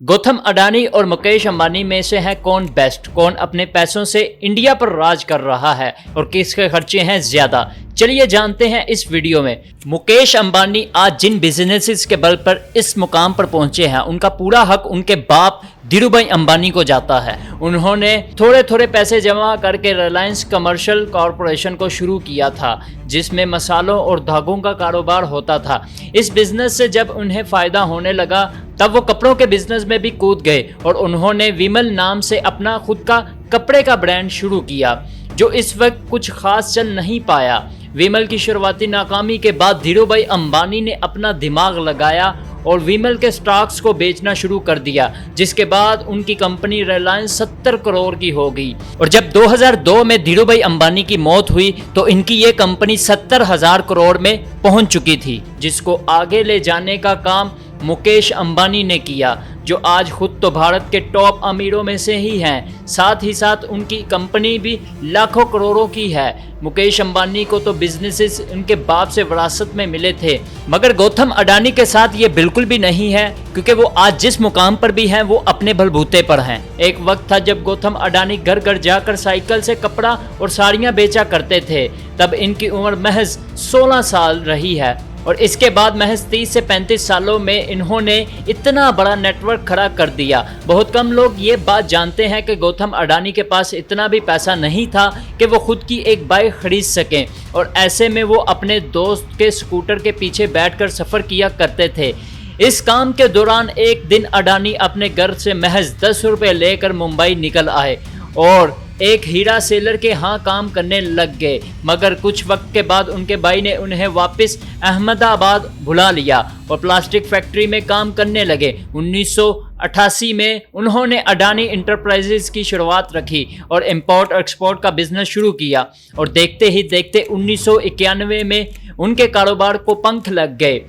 गौतम अडानी और मुकेश अंबानी में से है कौन बेस्ट, कौन अपने पैसों से इंडिया पर राज कर रहा है और किसके खर्चे हैं ज्यादा। चलिए जानते हैं इस वीडियो में। मुकेश अंबानी आज जिन बिजनेसेस के बल पर इस मुकाम पर पहुंचे हैं, उनका पूरा हक उनके बाप धीरूभाई अंबानी को जाता है। उन्होंने थोड़े थोड़े पैसे जमा करके रिलायंस कमर्शियल कॉरपोरेशन को शुरू किया था, जिसमें मसालों और धागों का कारोबार होता था। इस बिजनेस से जब उन्हें फायदा होने लगा तब वो कपड़ों के बिजनेस में भी कूद गए और उन्होंने विमल नाम से अपना खुद का कपड़े का ब्रांड शुरू किया, जो इस वक्त कुछ खास चल नहीं पाया। विमल की शुरुआती नाकामी के बाद धीरूभाई अंबानी ने अपना दिमाग लगाया और विमल के स्टॉक्स को बेचना शुरू कर दिया, जिसके बाद उनकी कंपनी रिलायंस 70 करोड़ की हो गई। और जब 2002 में धीरूभाई अंबानी की मौत हुई तो इनकी ये कंपनी 70,000 करोड़ में पहुंच चुकी थी, जिसको आगे ले जाने का काम मुकेश अंबानी ने किया, जो आज खुद तो भारत के टॉप अमीरों में से ही हैं। साथ ही साथ उनकी कंपनी भी लाखों करोड़ों की है। मुकेश अंबानी को तो बिजनेसेस उनके बाप से विरासत में मिले थे, मगर गौतम अडानी के साथ ये बिल्कुल भी नहीं है, क्योंकि वो आज जिस मुकाम पर भी हैं वो अपने बलबूते पर हैं। एक वक्त था जब गौतम अडानी घर घर जाकर साइकिल से कपड़ा और साड़ियाँ बेचा करते थे। तब इनकी उम्र महज 16 साल रही है और इसके बाद महज 30 से 35 सालों में इन्होंने इतना बड़ा नेटवर्क खड़ा कर दिया। बहुत कम लोग ये बात जानते हैं कि गौतम अडानी के पास इतना भी पैसा नहीं था कि वो खुद की एक बाइक खरीद सकें, और ऐसे में वो अपने दोस्त के स्कूटर के पीछे बैठकर सफ़र किया करते थे। इस काम के दौरान एक दिन अडानी अपने घर से महज 10 रुपये लेकर मुंबई निकल आए और एक हीरा सेलर के यहाँ काम करने लग गए, मगर कुछ वक्त के बाद उनके भाई ने उन्हें वापस अहमदाबाद बुला लिया और प्लास्टिक फैक्ट्री में काम करने लगे। 1988 में उन्होंने अडानी इंटरप्राइजेज की शुरुआत रखी और इंपोर्ट एक्सपोर्ट का बिजनेस शुरू किया, और देखते ही देखते 1991 में उनके कारोबार को पंख लग गए।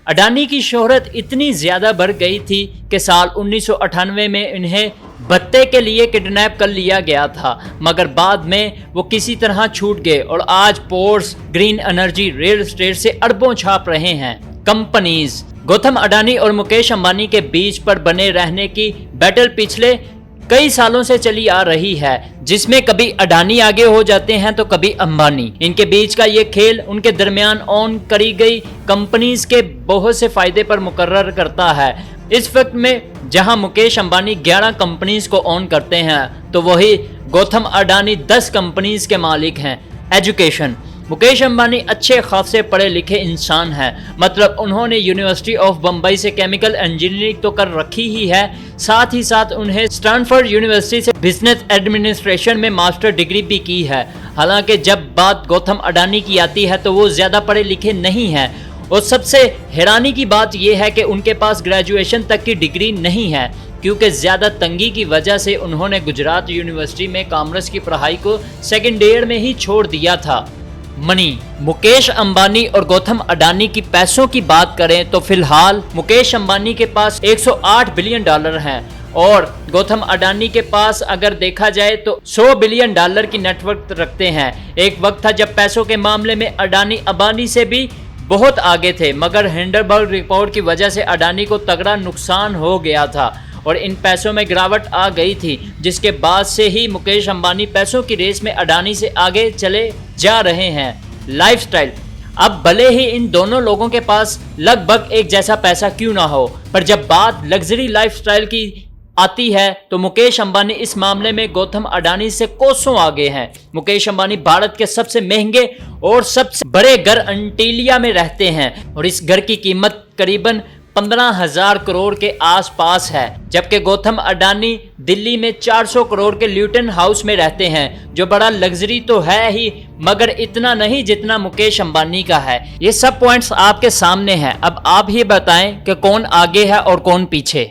अडानी की शोहरत इतनी ज़्यादा बढ़ गई थी कि साल 1998 में उन्हें भत्ते के लिए किडनैप कर लिया गया था, मगर बाद में वो किसी तरह छूट गए और आज ports, green energy, real estate से अरबों छाप रहे हैं। कंपनीज गौतम अडानी और मुकेश अंबानी के बीच पर बने रहने की बैटल पिछले कई सालों से चली आ रही है, जिसमें कभी अडानी आगे हो जाते हैं तो कभी अंबानी। इनके बीच का ये खेल उनके दरमियान ऑन करी गई कंपनीज के बहुत से फायदे पर मुकर्रर करता है। इस वक्त में जहां मुकेश अंबानी 11 कंपनीज को ऑन करते हैं, तो वही गौतम अडानी 10 कंपनीज के मालिक हैं। एजुकेशन मुकेश अंबानी अच्छे खासे पढ़े लिखे इंसान हैं, मतलब उन्होंने यूनिवर्सिटी ऑफ बम्बई से केमिकल इंजीनियरिंग तो कर रखी ही है, साथ ही साथ उन्हें स्टैनफोर्ड यूनिवर्सिटी से बिजनेस एडमिनिस्ट्रेशन में मास्टर डिग्री भी की है। हालांकि जब बात गौतम अडानी की आती है तो वो ज़्यादा पढ़े लिखे नहीं हैं, और सबसे हैरानी की बात यह है कि उनके पास ग्रेजुएशन तक की डिग्री नहीं है, क्योंकि ज़्यादा तंगी की वजह से उन्होंने गुजरात यूनिवर्सिटी में कॉमर्स की पढ़ाई को सेकेंड ईयर में ही छोड़ दिया था। मनी मुकेश अंबानी और गौतम अडानी की पैसों की बात करें तो फिलहाल मुकेश अंबानी के पास 108 बिलियन डॉलर हैं और गौतम अडानी के पास अगर देखा जाए तो 100 बिलियन डॉलर की नेटवर्क रखते हैं। एक वक्त था जब पैसों के मामले में अडानी अंबानी से भी बहुत आगे थे, मगर हिंडनबर्ग रिपोर्ट की वजह से अडानी को तगड़ा नुकसान हो गया था और इन पैसों में गिरावट आ गई थी, जिसके बाद से ही मुकेश अंबानी पैसों की रेस में अडानी से आगे चले जा रहे हैं। लाइफस्टाइल अब भले ही इन दोनों लोगों के पास लगभग एक जैसा पैसा क्यों ना हो, पर जब बात लग्जरी लाइफस्टाइल की आती है तो मुकेश अंबानी इस मामले में गौतम अडानी से कोसों आगे हैं। मुकेश अंबानी भारत के सबसे महंगे और सबसे बड़े घर एंटीलिया में रहते हैं और इस घर की कीमत करीबन 15,000 करोड़ के आसपास है, जबकि गौतम अडानी दिल्ली में 400 करोड़ के ल्यूटन हाउस में रहते हैं, जो बड़ा लग्जरी तो है ही, मगर इतना नहीं जितना मुकेश अंबानी का है। ये सब पॉइंट्स आपके सामने हैं। अब आप ही बताएं कि कौन आगे है और कौन पीछे।